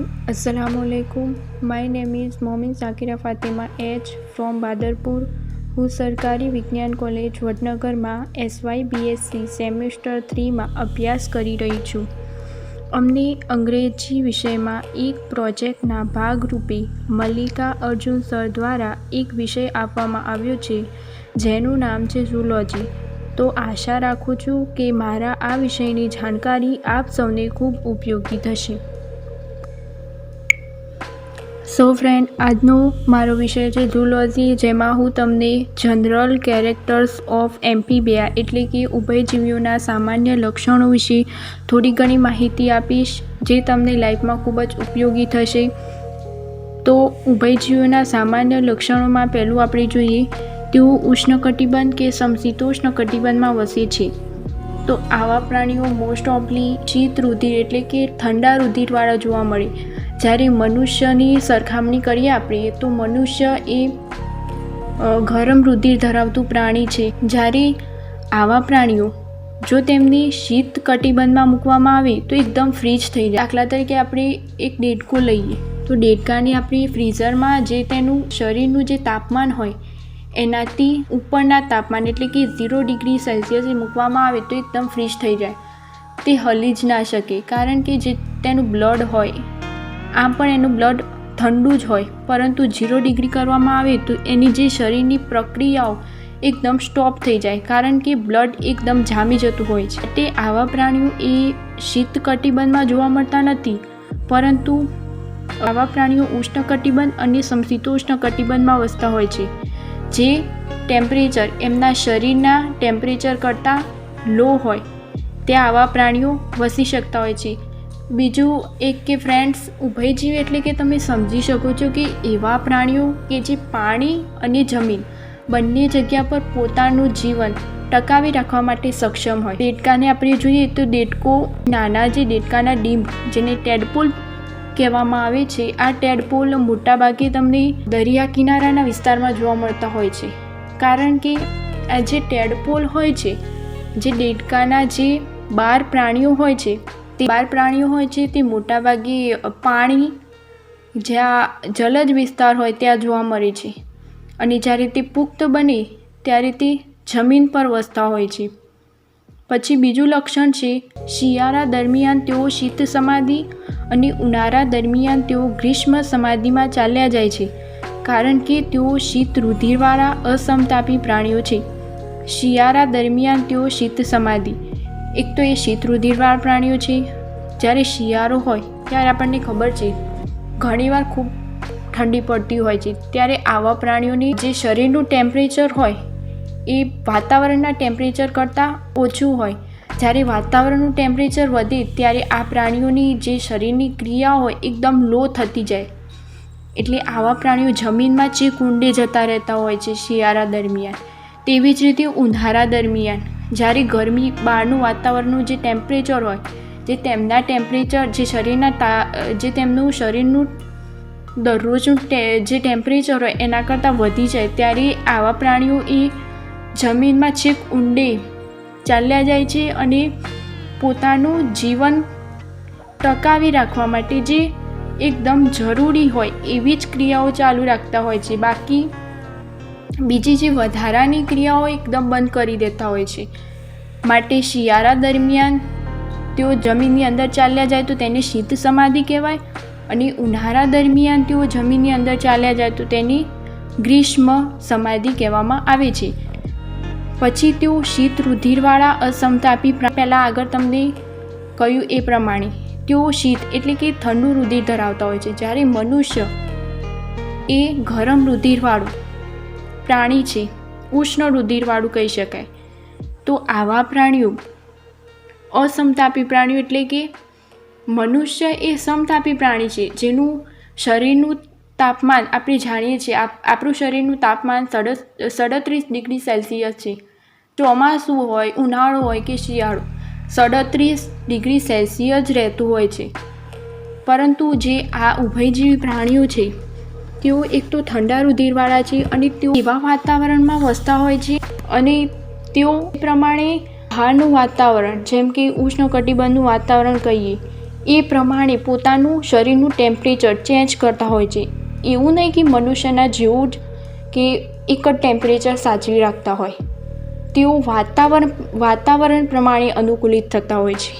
everyone. Assalamualaikum. My name is Momin Zakira Fatima H from Badarpur. હું સરકારી વિજ્ઞાન college વડનગરમાં SYBSc semester 3માં અભ્યાસ કરી રહી છું. અમને અંગ્રેજી વિષયમાં એક પ્રોજેક્ટના ભાગરૂપે મલ્લિકા અર્જુન સર દ્વારા એક વિષય આપવામાં આવ્યો છે જેનું નામ છે ઝૂલોજી. તો આશા રાખું છું કે મારા આ વિષયની જાણકારી આપ સૌને ખૂબ ઉપયોગી થશે. સો ફ્રેન્ડ, આજનો મારો વિષય છે ઝૂલોજી, જેમાં હું તમને જનરલ કેરેક્ટર્સ ઓફ એમ્ફીબિયા એટલે કે ઉભયજીવીઓના સામાન્ય લક્ષણો વિશે થોડી ઘણી માહિતી આપીશ જે તમને લાઈફમાં ખૂબ જ ઉપયોગી થશે. તો ઉભયજીવીઓના સામાન્ય લક્ષણોમાં પહેલું આપણે જોઈએ, તેઓ ઉષ્ણકટિબંધ કે સમશીતોષ્ણ કટિબંધમાં વસે છે. તો આવા પ્રાણીઓ મોસ્ટ ઓફલી શીત રુધિર એટલે કે ઠંડા રુધિરવાળા જોવા મળે. જ્યારે મનુષ્યની સરખામણી કરીએ આપણે તો મનુષ્ય એ ગરમ રુધિર ધરાવતું પ્રાણી છે. જ્યારે આવા પ્રાણીઓ જો તેમને શીત કટિબંધમાં મૂકવામાં આવે તો એકદમ ફ્રીજ થઈ જાય. દાખલા તરીકે આપણે એક દેડકો લઈએ તો દેડકાને આપણે ફ્રીઝરમાં જે તેનું શરીરનું જે તાપમાન હોય એનાથી ઉપરના તાપમાન એટલે કે 0 ડિગ્રી સેલ્સિયસે મૂકવામાં આવે તો એકદમ ફ્રીજ થઈ જાય. તે હલી જ ના શકે, કારણ કે જે તેનું બ્લડ હોય આમ પણ એનું બ્લડ ઠંડુ જ હોય, પરંતુ 0 ડિગ્રી કરવામાં આવે તો એની જે શરીરની પ્રક્રિયાઓ એકદમ સ્ટોપ થઈ જાય, કારણ કે બ્લડ એકદમ જામી જતું હોય છે. તે આવા પ્રાણીઓ એ શીત કટિબંધમાં જોવા મળતા નથી, પરંતુ આવા પ્રાણીઓ ઉષ્ણકટિબંધ અને સમશીતોષ્ણ કટિબંધમાં વસતા હોય છે. જે ટેમ્પરેચર એમના શરીરના ટેમ્પરેચર કરતાં લો હોય ત્યાં આવા પ્રાણીઓ વસી શકતા હોય છે. બીજું એક કે ફ્રેન્ડ્સ, ઉભયજીવી એટલે કે તમે સમજી શકો છો કે એવા પ્રાણીઓ કે જે પાણી અને જમીન બંને જગ્યા પર પોતાનું જીવન ટકાવી રાખવા માટે સક્ષમ હોય. દેડકાને આપણે જોઈએ તો દેડકો નાના જે દેડકાના ડીંભ જેને ટેડપોલ કહેવામાં આવે છે, આ ટેડપોલ મોટાભાગે તમને દરિયા કિનારાના વિસ્તારમાં જોવા મળતા હોય છે. કારણ કે આ જે ટેડપોલ હોય છે, જે દેડકાના જે 12 પ્રાણીઓ હોય છે તે 12 પ્રાણીઓ હોય છે તે મોટાભાગે પાણી જ્યાં જલજ વિસ્તાર હોય ત્યાં જોવા મળે છે, અને જ્યારે તે પુખ્ત બને ત્યારે તે જમીન પર વસતા હોય છે. પછી બીજું લક્ષણ છે, શિયાળા દરમિયાન તેઓ શીત સમાધિ અને ઉનાળા દરમિયાન તેઓ ગ્રીષ્મ સમાધિમાં ચાલ્યા જાય છે, કારણ કે તેઓ શીત રુધિરવાળા અસમતાપી પ્રાણીઓ છે. શિયાળા દરમિયાન તેઓ શીત સમાધિ, એક તો એ શીત રુધિરવાળા પ્રાણીઓ છે. જ્યારે શિયાળો હોય ત્યારે આપણને ખબર છે ઘણીવાર ખૂબ ઠંડી પડતી હોય છે, ત્યારે આવા પ્રાણીઓની જે શરીરનું ટેમ્પરેચર હોય એ વાતાવરણના ટેમ્પરેચર કરતાં ઓછું હોય. જ્યારે વાતાવરણનું ટેમ્પરેચર વધે ત્યારે આ પ્રાણીઓની જે શરીરની ક્રિયા હોય એકદમ લો થતી જાય, એટલે આવા પ્રાણીઓ જમીનમાં ચેક ઊંડે જતા રહેતા હોય છે શિયાળા દરમિયાન. તેવી જ રીતે ઉનાળા દરમિયાન જ્યારે ગરમી બહારનું વાતાવરણનું જે ટેમ્પરેચર હોય જે તેમના ટેમ્પરેચર જે શરીરના જે તેમનું શરીરનું દરરોજનું જે ટેમ્પરેચર હોય એના કરતાં વધી જાય, ત્યારે આવા પ્રાણીઓ એ જમીનમાં છેક ઊંડે ચાલ્યા જાય છે અને પોતાનું જીવન ટકાવી રાખવા માટે જે એકદમ જરૂરી હોય એવી જ ક્રિયાઓ ચાલુ રાખતા હોય છે. બાકી બીજી જે વધારાની ક્રિયાઓ એકદમ બંધ કરી દેતા હોય છે. માટે શિયાળા દરમિયાન તેઓ જમીનની અંદર ચાલ્યા જાય તો તેને શીત સમાધિ કહેવાય, અને ઉનાળા દરમિયાન તેઓ જમીનની અંદર ચાલ્યા જાય તો તેની ગ્રીષ્મ સમાધિ કહેવામાં આવે છે. પછી તેઓ શીત રુધિરવાળા અસમતાપી, પહેલાં આગળ તમને કહ્યું એ પ્રમાણે તેઓ શીત એટલે કે ઠંડુ રુધિર ધરાવતા હોય છે. જ્યારે મનુષ્ય એ ગરમ રુધિરવાળું પ્રાણી છે, ઉષ્ણ રુધિરવાળું કહી શકાય. તો આવા પ્રાણીઓ અસમતાપી પ્રાણીઓ એટલે કે મનુષ્ય એ સમતાપી પ્રાણી છે જેનું શરીરનું તાપમાન આપણે જાણીએ છીએ આપણું શરીરનું તાપમાન 37 ડિગ્રી સેલ્સિયસ છે. ચોમાસું હોય, ઉનાળો હોય કે શિયાળો, 37 ડિગ્રી સેલ્સિયસ જ રહેતું હોય છે. પરંતુ જે આ ઉભયજીવી પ્રાણીઓ છે તેઓ એક તો ઠંડા રુધિરવાળા છે અને તેઓ એવા વાતાવરણમાં વસતા હોય છે, અને તેઓ પ્રમાણે બહારનું વાતાવરણ જેમ કે ઉષ્ણકટિબંધનું વાતાવરણ કહીએ એ પ્રમાણે પોતાનું શરીરનું ટેમ્પરેચર ચેન્જ કરતા હોય છે. એવું નહીં કે મનુષ્યના જેવું જ કે એક જ ટેમ્પરેચર સાચવી રાખતા હોય. તેઓ વાતાવરણ પ્રમાણે અનુકૂલિત થતા હોય છે.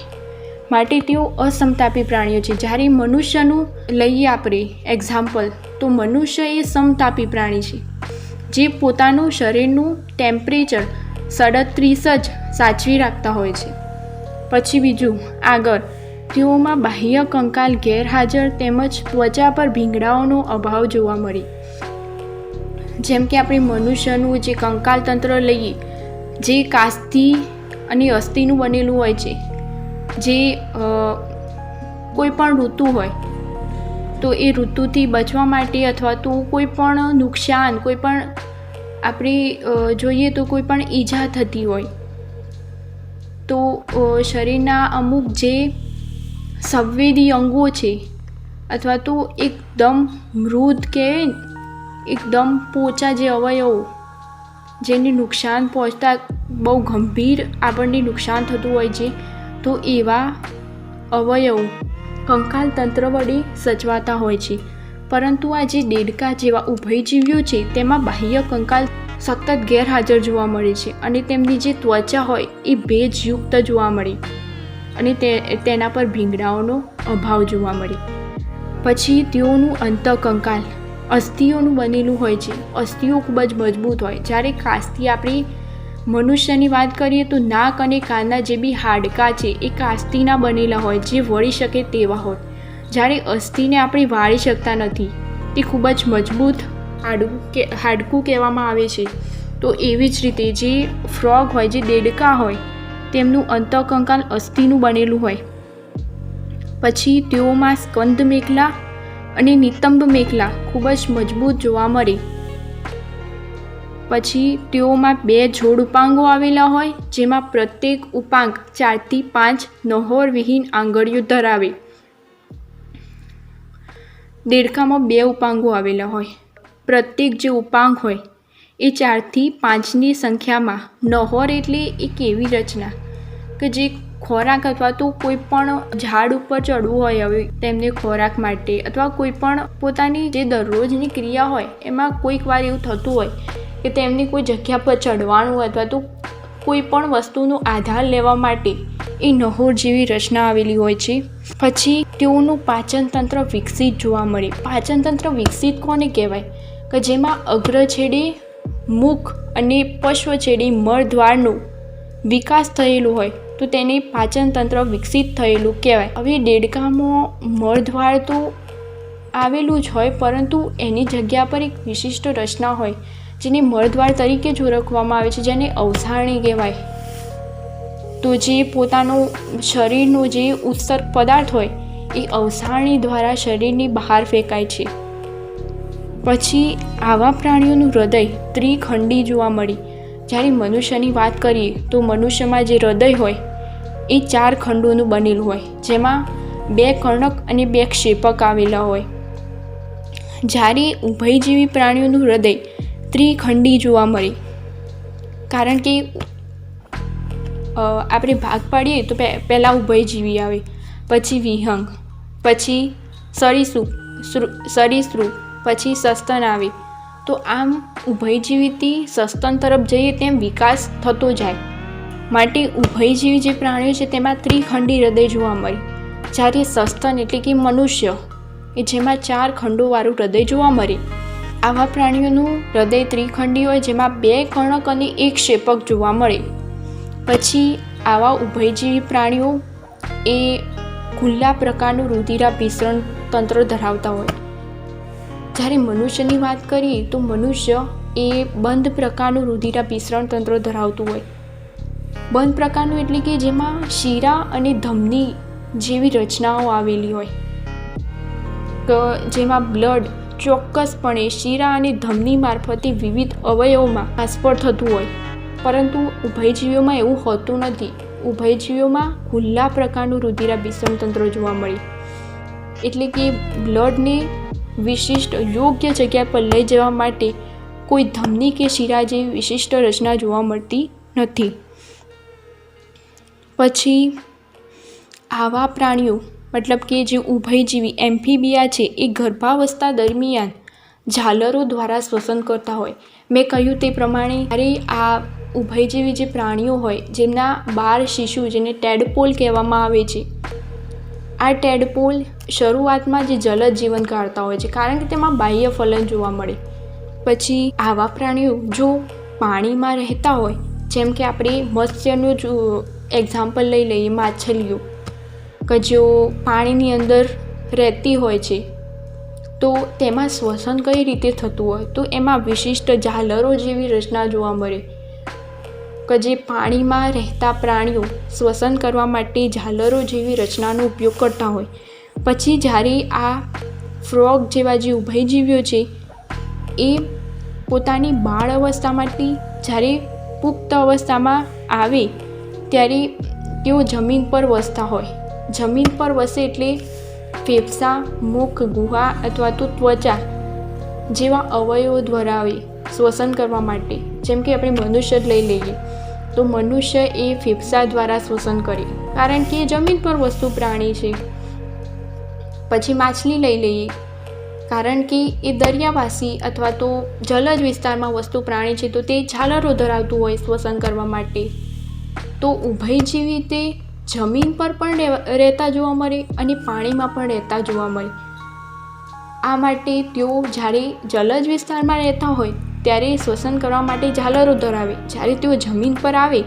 માટે તેઓ અસમતાપી પ્રાણીઓ છે. જ્યારે મનુષ્યનું લઈએ આપણે એક્ઝામ્પલ, તો મનુષ્ય એ સમતાપી પ્રાણી છે, જે પોતાનું શરીરનું ટેમ્પરેચર 37 જ સાચવી રાખતા હોય છે. પછી બીજું આગળ, તેઓમાં બાહ્ય કંકાલ ગેરહાજર તેમજ ત્વચા પર ભીંગડાઓનો અભાવ જોવા મળે. જેમ કે આપણે મનુષ્યનું જે કંકાલ તંત્ર લઈએ, જે કાચથી અને અસ્થિનું બનેલું હોય છે, જે કોઈ પણ ઋતુ હોય તો એ ઋતુથી બચવા માટે અથવા તો કોઈ પણ નુકસાન, કોઈ પણ આપણે જોઈએ તો કોઈ પણ ઈજા થતી હોય તો શરીરના અમુક જે સંવેદી અંગો છે અથવા તો એકદમ મૃત કે એકદમ પોચા જે અવયવો જેને નુકસાન પહોંચતા બહુ ગંભીર આપણને નુકસાન થતું હોય છે, તો એવા અવયવો કંકાલ તંત્ર વડે સચવાતા હોય છે. પરંતુ આ જે દેડકા જેવા ઉભયજીવીઓ છે તેમાં બાહ્ય કંકાલ સતત ગેરહાજર જોવા મળે છે અને તેમની જે ત્વચા હોય એ ભેજયુક્ત જોવા મળે અને તેના પર ભીંગડાઓનો અભાવ જોવા મળે. પછી તેઓનું અંતઃકંકાલ અસ્થિઓનું બનેલું હોય છે. અસ્થિઓ ખૂબ જ મજબૂત હોય. જ્યારે કાચથી આપણે મનુષ્યની વાત કરીએ તો નાક અને કાનના જે બી હાડકાં છે એ કાચથીના બનેલા હોય, જે વળી શકે તેવા હોય. જ્યારે અસ્થિને આપણે વાળી શકતા નથી, તે ખૂબ જ મજબૂત હાડકું કહેવામાં આવે છે. તો એવી જ રીતે જે ફ્રોગ હોય, જે દેડકા હોય, તેમનું અંતઃકંકાલ અસ્થિનું બનેલું હોય. પછી તેઓમાં સ્કંદ મેખલા અને નિતંબ મેખલા ખૂબ જ મજબૂત જોવા મળે. પછી તેઓમાં 2 જોડ ઉપાંગો આવેલા હોય, જેમાં પ્રત્યેક ઉપાંગ 4 થી 5 નહોરવિહીન આંગળીઓ ધરાવે. દેડકામાં 2 ઉપાંગો આવેલા હોય. પ્રત્યેક જે ઉપાંગ હોય એ 4 થી 5ની સંખ્યામાં. નહોર એટલે એક એવી રચના કે જે ખોરાક અથવા તો કોઈ પણ ઝાડ ઉપર ચડવું હોય, હવે તેમને ખોરાક માટે અથવા કોઈ પણ પોતાની જે દરરોજની ક્રિયા હોય એમાં કોઈક વાર એવું થતું હોય કે તેમને કોઈ જગ્યા પર ચડવાનું હોય અથવા તો કોઈ પણ વસ્તુનો આધાર લેવા માટે એ નહોર જેવી રચના આવેલી હોય છે. પછી તેઓનું પાચન તંત્ર વિકસિત જોવા મળે. પાચન તંત્ર વિકસિત કોને કહેવાય? કે જેમાં અગ્ર છેડે મુખ અને પશ્વ છેડે મળદ્વારનો વિકાસ થયેલો હોય તો તેને પાચન તંત્ર વિકસિત થયેલું કહેવાય. હવે દેડકામાં મળદ્વાર તો આવેલું જ હોય, પરંતુ એની જગ્યા પર એક વિશિષ્ટ રચના હોય જેને મળદ્વાર તરીકે જ ઓળખવામાં આવે છે, જેને અવસારણી કહેવાય. તો જે પોતાનો શરીરનો જે ઉત્સર્ગ પદાર્થ હોય એ અવસારણી દ્વારા શરીરની બહાર ફેંકાય છે. પછી આવા પ્રાણીઓનું હૃદય ત્રિખંડી જોવા મળે. જ્યારે મનુષ્યની વાત કરીએ તો મનુષ્યમાં જે હૃદય હોય એ 4 ખંડોનું બનેલું હોય, જેમાં 2 કર્ણક અને 2 ક્ષેપક આવેલા હોય. જ્યારે ઉભયજીવી પ્રાણીઓનું હૃદય ત્રિખંડી જોવા મળે. કારણ કે આપણે ભાગ પાડીએ તો પહેલાં ઉભયજીવી આવે, પછી વિહંગ, પછી સરીસૃપ, પછી સસ્તન આવે. તો આમ ઉભયજીવીથી સસ્તન તરફ જઈએ તેમ વિકાસ થતો જાય. માટે ઉભયજીવી જે પ્રાણીઓ છે તેમાં ત્રિખંડી હૃદય જોવા મળે. જ્યારે સસ્તન એટલે કે મનુષ્ય એ જેમાં 4 ખંડોવાળું હૃદય જોવા મળે. આવા પ્રાણીઓનું હૃદય ત્રિખંડી હોય, જેમાં 2 કર્ણક અને 1 ક્ષેપક જોવા મળે. પછી આવા ઉભયજીવી પ્રાણીઓ એ ખુલ્લા પ્રકારનું રુધિરાભિસરણ તંત્ર ધરાવતા હોય. જ્યારે મનુષ્યની વાત કરીએ તો મનુષ્ય એ બંધ પ્રકારનું રુધિરાભિસરણ તંત્ર ધરાવતું હોય. બંધ પ્રકારનું એટલે કે જેમાં શીરા અને ધમની જેવી રચનાઓ આવેલી હોય, તો જેમાં બ્લડ ચોક્કસપણે શીરા અને ધમની મારફતે વિવિધ અવયવોમાં ટ્રાન્સફર થતું હોય. પરંતુ ઉભયજીવીઓમાં એવું હોતું નથી. ઉભયજીવીઓમાં ખુલ્લા પ્રકારનું રુધિરાભિસરણ તંત્ર જોવા મળે. એટલે કે બ્લડને વિશિષ્ટ યોગ્ય જગ્યા પર લઈ જવા માટે કોઈ ધમની કે શીરા જેવી વિશિષ્ટ રચના જોવા મળતી નથી. પછી આવા પ્રાણીઓ મતલબ કે જે ઉભયજીવી એમ્ફીબિયા છે એ ગર્ભાવસ્થા દરમિયાન ઝાલરો દ્વારા શ્વસન કરતા હોય. મેં કહ્યું તે પ્રમાણે જ્યારે આ ઉભયજીવી જે પ્રાણીઓ હોય જેમના બાળ શિશુ જેને ટેડપોલ કહેવામાં આવે છે, આ ટેડપોલ શરૂઆતમાં જે જલદ જીવન કાઢતા હોય છે કારણ કે તેમાં બાહ્ય ફલન જોવા મળે. પછી આવા પ્રાણીઓ જો પાણીમાં રહેતા હોય, જેમ કે આપણે મત્સ્યનું જ એક્ઝામ્પલ લઈ લઈએ, માછલીઓ કે જેઓ પાણીની અંદર રહેતી હોય છે, તો તેમાં શ્વસન કઈ રીતે થતું હોય, તો એમાં વિશિષ્ટ ઝાલરો જેવી રચના જોવા મળે કે જે પાણીમાં રહેતા પ્રાણીઓ શ્વસન કરવા માટે ઝાલરો જેવી રચનાનો ઉપયોગ કરતા હોય. પછી જ્યારે આ ફ્રોગ જેવા જે ઉભયજીવીઓ છે એ પોતાની બાળ અવસ્થામાંથી જ્યારે પુખ્ત અવસ્થામાં આવે ત્યારે તેઓ જમીન પર વસતા હોય. જમીન પર વસે એટલે ફેફસા, મુખ, ગુહા અથવા તો ત્વચા જેવા અવયવો ધરાવે શ્વસન કરવા માટે. જેમ કે આપણે મનુષ્ય જ લઈ લઈએ તો મનુષ્ય એ ફેફસા દ્વારા શ્વસન કરે કારણ કે એ જમીન પર વસતું પ્રાણી છે. પછી માછલી લઈ લઈએ કારણ કે એ દરિયાવાસી અથવા તો જલજ વિસ્તારમાં વસતું પ્રાણી છે, તો તે ઝાલરો ધરાવતું હોય શ્વસન કરવા માટે. તો ઉભયજીવી તે જમીન પર પણ રહેતા જોવા મળે અને પાણીમાં પણ રહેતા જોવા મળે. આ માટે તેઓ જ્યારે જલજ વિસ્તારમાં રહેતા હોય ત્યારે શ્વસન કરવા માટે ઝાલરો ધરાવે. જ્યારે તેઓ જમીન પર આવે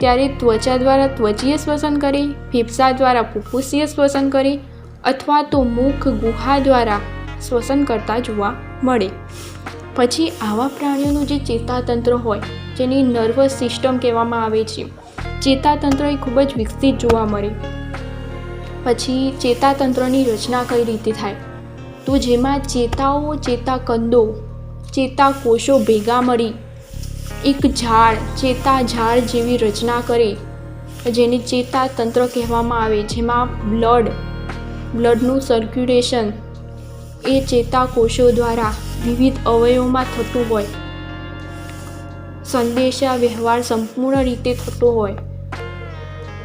ત્યારે ત્વચા દ્વારા ત્વચીય શ્વસન કરે, ફેફસા દ્વારા ફુફ્ફુસીય શ્વસન કરે અથવા તો મુખ, ગુહા દ્વારા શ્વસન કરતા જોવા મળે. પછી આવા પ્રાણીઓનું જે ચેતાતંત્ર હોય જેની નર્વસ સિસ્ટમ કહેવામાં આવે છે, ચેતાતંત્ર એ ખૂબ જ વિકસિત જોવા મળે. પછી ચેતાતંત્રની રચના કઈ રીતે થાય, તો જેમાં ચેતાઓ, ચેતાકંદો, ચેતાકોષો ભેગા મળી એક ઝાડ, ચેતા ઝાડ જેવી રચના કરે જેને ચેતાતંત્ર કહેવામાં આવે. જેમાં બ્લડનું સર્ક્યુલેશન એ ચેતાકોષો દ્વારા વિવિધ અવયવોમાં થતું હોય, સંદેશા વ્યવહાર સંપૂર્ણ રીતે થતો હોય.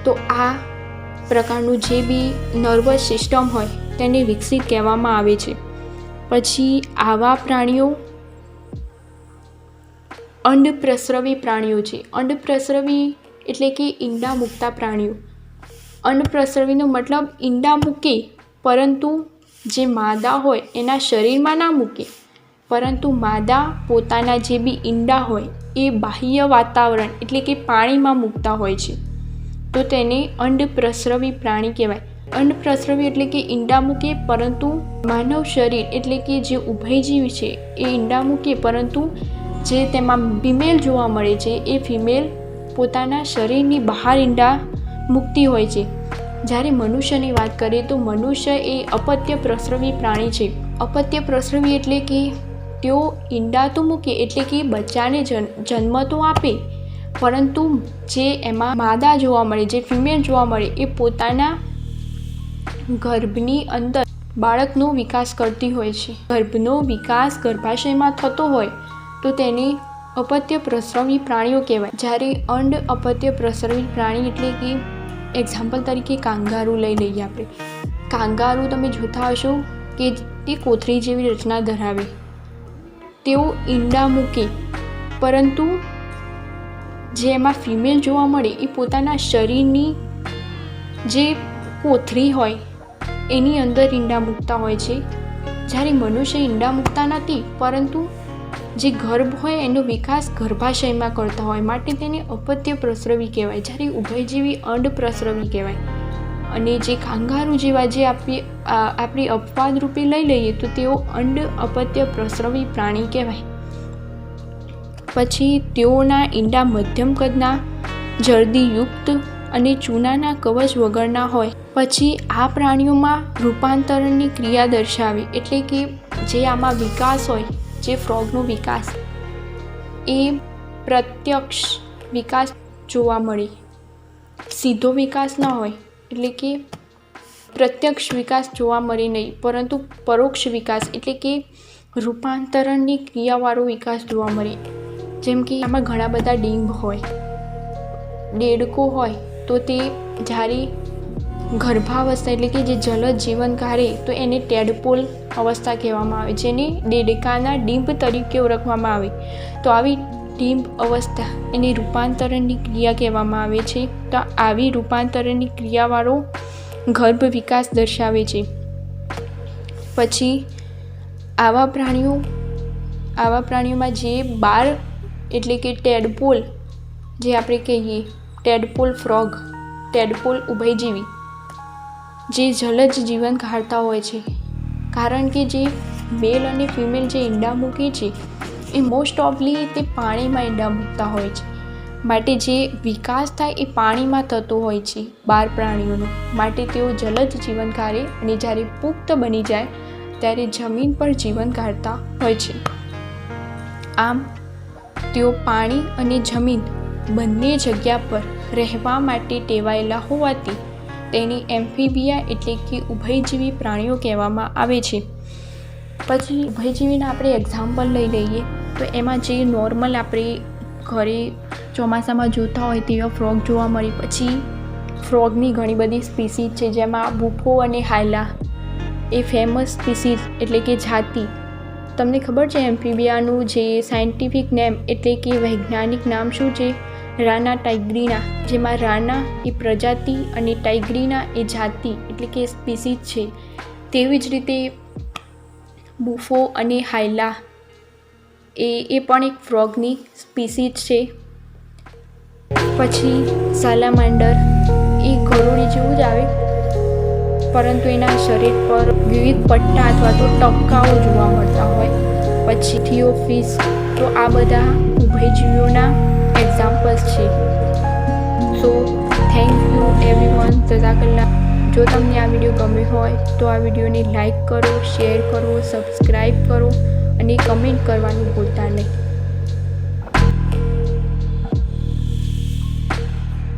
તો આ પ્રકારનું જે બી નર્વસ સિસ્ટમ હોય તેને વિકસિત કહેવામાં આવે છે. પછી આવા પ્રાણીઓ અંડપ્રસ્રવી પ્રાણીઓ છે. અંડપ્રસ્રવી એટલે કે ઈંડા મૂકતા પ્રાણીઓ. અંડપ્રસ્રવીનો મતલબ ઈંડા મૂકે પરંતુ જે માદા હોય એના શરીરમાં ના મૂકે, પરંતુ માદા પોતાના જે બી ઈંડા હોય એ બાહ્ય વાતાવરણ એટલે કે પાણીમાં મૂકતા હોય છે, તો તેને અંડપ્રસ્રવી પ્રાણી કહેવાય. અંડપ્રસ્રવી એટલે કે ઈંડા મૂકે પરંતુ માનવ શરીર એટલે કે જે ઉભયજીવી છે એ ઈંડા મૂકે પરંતુ જે તેમાં ફિમેલ જોવા મળે છે એ ફિમેલ પોતાના શરીરની બહાર ઈંડા મૂકતી હોય છે. જ્યારે મનુષ્યની વાત કરીએ તો મનુષ્ય એ અપત્ય પ્રસ્રવી પ્રાણી છે. અપત્ય પ્રસ્રવી એટલે કે તેઓ ઈંડા તો મૂકે એટલે કે બચ્ચાને જન્મ તો આપે પરંતુ જે એમાં માદા જોવા મળે, જે ફિમેલ જોવા મળે એ પોતાના ગર્ભની અંદર બાળકનો વિકાસ કરતી હોય છે. ગર્ભનો વિકાસ ગર્ભાશયમાં થતો હોય તો તેને અપત્ય પ્રસ્રવી પ્રાણીઓ કહેવાય. જ્યારે અંડ અપત્ય પ્રસ્રવી પ્રાણી એટલે કે એક્ઝામ્પલ તરીકે કાંગારૂ લઈ લઈએ આપણે. કાંગારૂ તમે જોતા હશો કે તે કોથળી જેવી રચના ધરાવે. તેઓ ઈંડા મૂકે પરંતુ જે એમાં ફિમેલ જોવા મળે એ પોતાના શરીરની જે કોથળી હોય એની અંદર ઈંડા મૂકતા હોય છે. જ્યારે મનુષ્ય ઈંડા મૂકતા નથી પરંતુ જે ગર્ભ હોય એનો વિકાસ ગર્ભાશયમાં કરતા હોય, માટે તેને અપત્ય પ્રસ્રવી કહેવાય. જ્યારે ઉભયજીવી અંડપ્રસ્રવી કહેવાય. અને જે કાંગારૂ જેવા જે આપણી અપવાદ રૂપે લઈ લઈએ તો તેઓ અંડ અપત્ય પ્રસ્રવી પ્રાણી કહેવાય. પછી તેઓના ઈંડા મધ્યમ કદના, જરદીયુક્ત અને ચૂનાના કવચ વગરના હોય. પછી આ પ્રાણીઓમાં રૂપાંતરણની ક્રિયા દર્શાવે એટલે કે જે આમાં વિકાસ હોય, જે ફ્રોગનો વિકાસ એ પ્રત્યક્ષ વિકાસ જોવા મળે, સીધો વિકાસ ના હોય એટલે કે પ્રત્યક્ષ વિકાસ જોવા મળે નહીં, પરંતુ પરોક્ષ વિકાસ એટલે કે રૂપાંતરણની ક્રિયાવાળો વિકાસ જોવા મળે. જેમ કે આમાં ઘણા બધા ડીંભ હોય, દેડકો હોય તો તે જ્યારે ગર્ભાવસ્થા એટલે કે જે જલદ જીવન કારે તો એને ટેડપોલ અવસ્થા કહેવામાં આવે, જેને દેડકાના ડીંભ તરીકે ઓળખવામાં આવે. તો આવી ડીંભ અવસ્થા એની રૂપાંતરણની ક્રિયા કહેવામાં આવે છે. તો આવી રૂપાંતરણની ક્રિયાવાળો ગર્ભ વિકાસ દર્શાવે છે. પછી આવા પ્રાણીઓમાં જે બાર એટલે કે ટેડપોલ જે આપણે કહીએ ટેડપોલ ફ્રોગ, ટેડપોલ ઉભયજીવી જે જલજ જીવન કાઢતા હોય છે, કારણ કે જે મેલ અને ફિમેલ જે ઈંડા મૂકે છે એ મોસ્ટ ઓફલી તે પાણીમાં ઈંડા મૂકતા હોય છે, માટે જે વિકાસ થાય એ પાણીમાં થતો હોય છે બાર પ્રાણીઓનો, માટે તેઓ જલજ જીવન કાઢે અને જ્યારે પુખ્ત બની જાય ત્યારે જમીન પર જીવન કાઢતા હોય છે. આમ તેઓ પાણી અને જમીન બંને જગ્યા પર રહેવા માટે ટેવાયેલા હોવાથી તેની એમ્ફીબિયા એટલે કે ઉભયજીવી પ્રાણીઓ કહેવામાં આવે છે. પછી ઉભયજીવીના આપણે એક્ઝામ્પલ લઈ લઈએ તો એમાં જે નોર્મલ આપણે ઘરે ચોમાસામાં જોતા હોય તેવા ફ્રોગ જોવા મળે. પછી ફ્રોગની ઘણી બધી સ્પીસીઝ છે, જેમાં બુફો અને હાયલા એ ફેમસ સ્પીસીઝ એટલે કે જાતિ. તમને ખબર છે એમ્ફીબિયાનું જે સાયન્ટિફિક નેમ એટલે કે વૈજ્ઞાનિક નામ શું છે? રાના ટાઇગ્રીના, જેમાં રાના એ પ્રજાતિ અને ટાઇગ્રીના એ જાતિ એટલે કે સ્પીસીઝ છે. તેવી જ રીતે બુફો અને હાયલા એ પણ એક ફ્રોગની સ્પીસીઝ છે. પછી સાલામાન્ડર એ ગરોળી જેવું જ આવે, પરંતુ એના શરીર પર વિવિધ પટ્ટા અથવા તો ટપકાઓ જોવા મળતા હોય. પછી થિયોફિશ. તો આ બધા ઉભયજીવીઓના એક્ઝામ્પલ્સ છે. So thank you everyone. જઝાકલ્લા. જો તમને આ વિડીયો ગમ્યો હોય તો આ વિડીયોને લાઈક કરો, શેર કરો, સબસ્ક્રાઈબ કરો અને કમેન્ટ કરવાનું ભૂલતા નહીં.